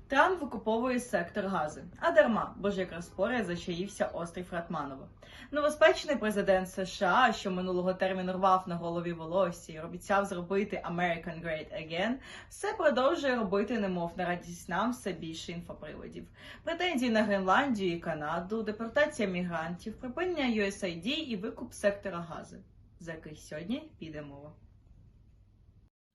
Трамп викуповує сектор Гази. А дарма, бо ж якраз поряд зачаївся острів Ратманово. Новоспечений президент США, що минулого терміну рвав на голові волосся і обіцяв зробити American Great Again, все продовжує робити, немов на радість нам, все більше інфоприводів. Претензії на Гренландію і Канаду, депортація мігрантів, припинення USAID і викуп сектора Гази, за який сьогодні піде мова.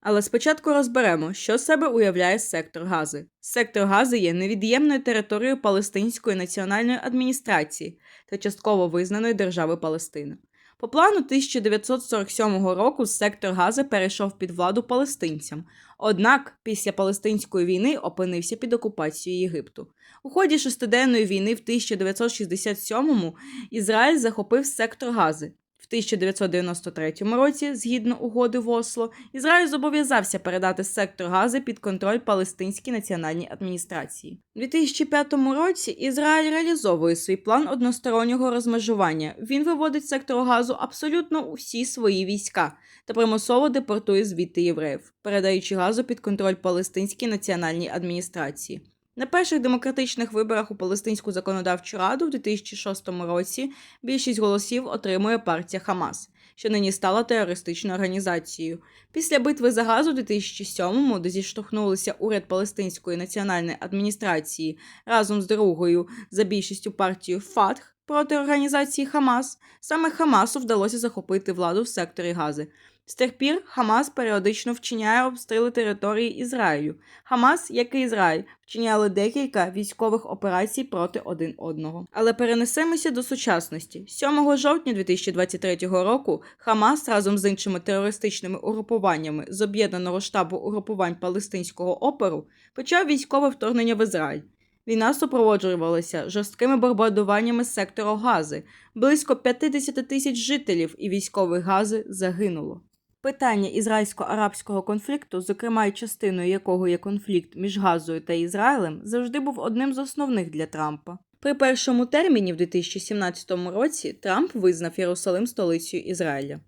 Але спочатку розберемо, що з себе уявляє сектор Гази. Сектор Гази є невід'ємною територією Палестинської національної адміністрації та частково визнаної держави Палестина. По плану 1947 року сектор Гази перейшов під владу палестинцям, однак після Палестинської війни опинився під окупацією Єгипту. У ході шестиденної війни в 1967-му Ізраїль захопив сектор Гази. В 1993 році, згідно угоди в Осло, Ізраїль зобов'язався передати сектор Гази під контроль Палестинській національній адміністрації. У 2005 році Ізраїль реалізовує свій план одностороннього розмежування. Він виводить з сектору Газу абсолютно усі свої війська та примусово депортує звідти євреїв, передаючи Газу під контроль Палестинській національній адміністрації. На перших демократичних виборах у Палестинську законодавчу раду в 2006 році більшість голосів отримує партія Хамас, що нині стала терористичною організацією. Після битви за Газу в 2007-му, де зіштовхнулися уряд Палестинської національної адміністрації разом з другою за більшістю партією ФАТХ проти організації Хамас, саме Хамасу вдалося захопити владу в секторі Гази. З тих пір Хамас періодично вчиняє обстріли території Ізраїлю. Хамас, як і Ізраїль, вчиняли декілька військових операцій проти один одного. Але перенесемося до сучасності. 7 жовтня 2023 року Хамас разом з іншими терористичними угрупуваннями з об'єднаного штабу угрупувань палестинського опору почав військове вторгнення в Ізраїль. Війна супроводжувалася жорсткими бомбардуваннями сектору Гази. Близько 50 тисяч жителів і військових Гази загинуло. Питання ізраїльсько-арабського конфлікту, зокрема й частиною якого є конфлікт між Газою та Ізраїлем, завжди був одним з основних для Трампа. При першому терміні в 2017 році Трамп визнав Єрусалим столицею Ізраїля,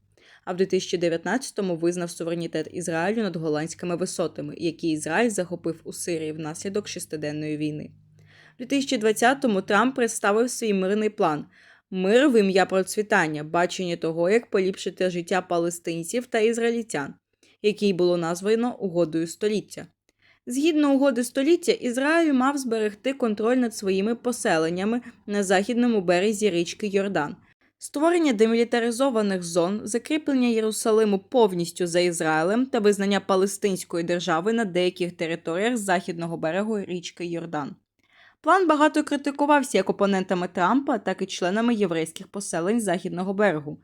а в 2019-му визнав суверенітет Ізраїлю над Голландськими висотами, які Ізраїль захопив у Сирії внаслідок шестиденної війни. У 2020-му Трамп представив свій мирний план – мир в ім'я процвітання, бачення того, як поліпшити життя палестинців та ізраїльтян, який було названо Угодою століття. Згідно Угоди століття, Ізраїль мав зберегти контроль над своїми поселеннями на західному березі річки Йордан, створення демілітаризованих зон, закріплення Єрусалиму повністю за Ізраїлем та визнання Палестинської держави на деяких територіях західного берегу річки Йордан. План багато критикувався як опонентами Трампа, так і членами єврейських поселень Західного берегу,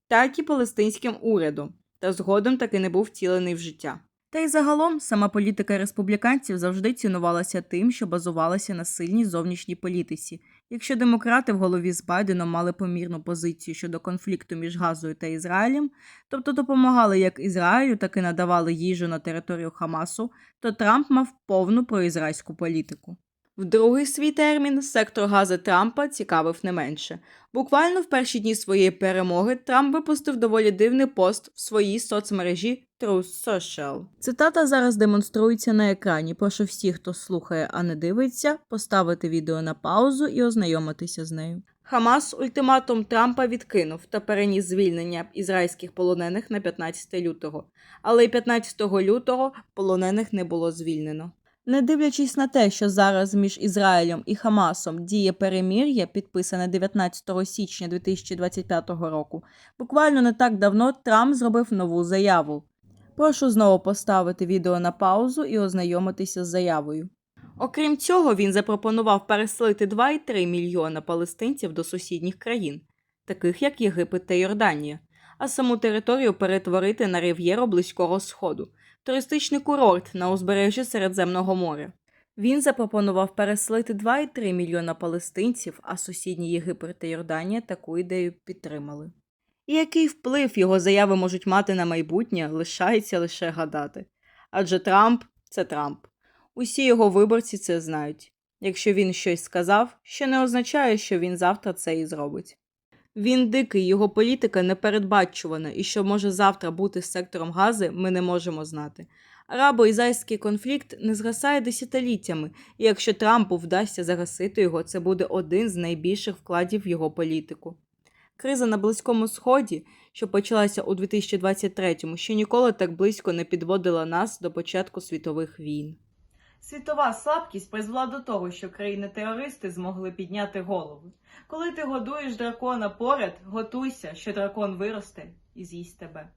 так і палестинським урядом, та згодом таки не був втілений в життя. Та й загалом сама політика республіканців завжди цінувалася тим, що базувалася на сильній зовнішній політиці. Якщо демократи в голові з Байденом мали помірну позицію щодо конфлікту між Газою та Ізраїлем, тобто допомагали як Ізраїлю, так і надавали їжу на територію Хамасу, то Трамп мав повну проізраїльську політику. В другий свій термін сектор Гази Трампа цікавив не менше. Буквально в перші дні своєї перемоги Трамп випустив доволі дивний пост в своїй соцмережі Truth Social. Цитата зараз демонструється на екрані. Прошу всіх, хто слухає, а не дивиться, поставити відео на паузу і ознайомитися з нею. Хамас ультиматум Трампа відкинув та переніс звільнення ізраїльських полонених на 15 лютого. Але й 15 лютого полонених не було звільнено. Не дивлячись на те, що зараз між Ізраїлем і Хамасом діє перемир'я, підписане 19 січня 2025 року, буквально не так давно Трамп зробив нову заяву. Прошу знову поставити відео на паузу і ознайомитися з заявою. Окрім цього, він запропонував переселити 2,3 мільйона палестинців до сусідніх країн, таких як Єгипет та Йорданія, а саму територію перетворити на рив'єру Близького Сходу, туристичний курорт на узбережжі Середземного моря. Він запропонував переселити 2,3 мільйона палестинців, а сусідні Єгипет та Йорданія таку ідею підтримали. І який вплив його заяви можуть мати на майбутнє, лишається лише гадати. Адже Трамп – це Трамп. Усі його виборці це знають. Якщо він щось сказав, ще не означає, що він завтра це і зробить. Він дикий, його політика непередбачувана, і що може завтра бути з сектором Гази, ми не можемо знати. Арабо-ізраїльський конфлікт не згасає десятиліттями, і якщо Трампу вдасться загасити його, це буде один з найбільших вкладів в його політику. Криза на Близькому Сході, що почалася у 2023-му, ще ніколи так близько не підводила нас до початку світових війн. Світова слабкість призвела до того, що країни-терористи змогли підняти голови. Коли ти годуєш дракона поряд, готуйся, що дракон виросте і з'їсть тебе.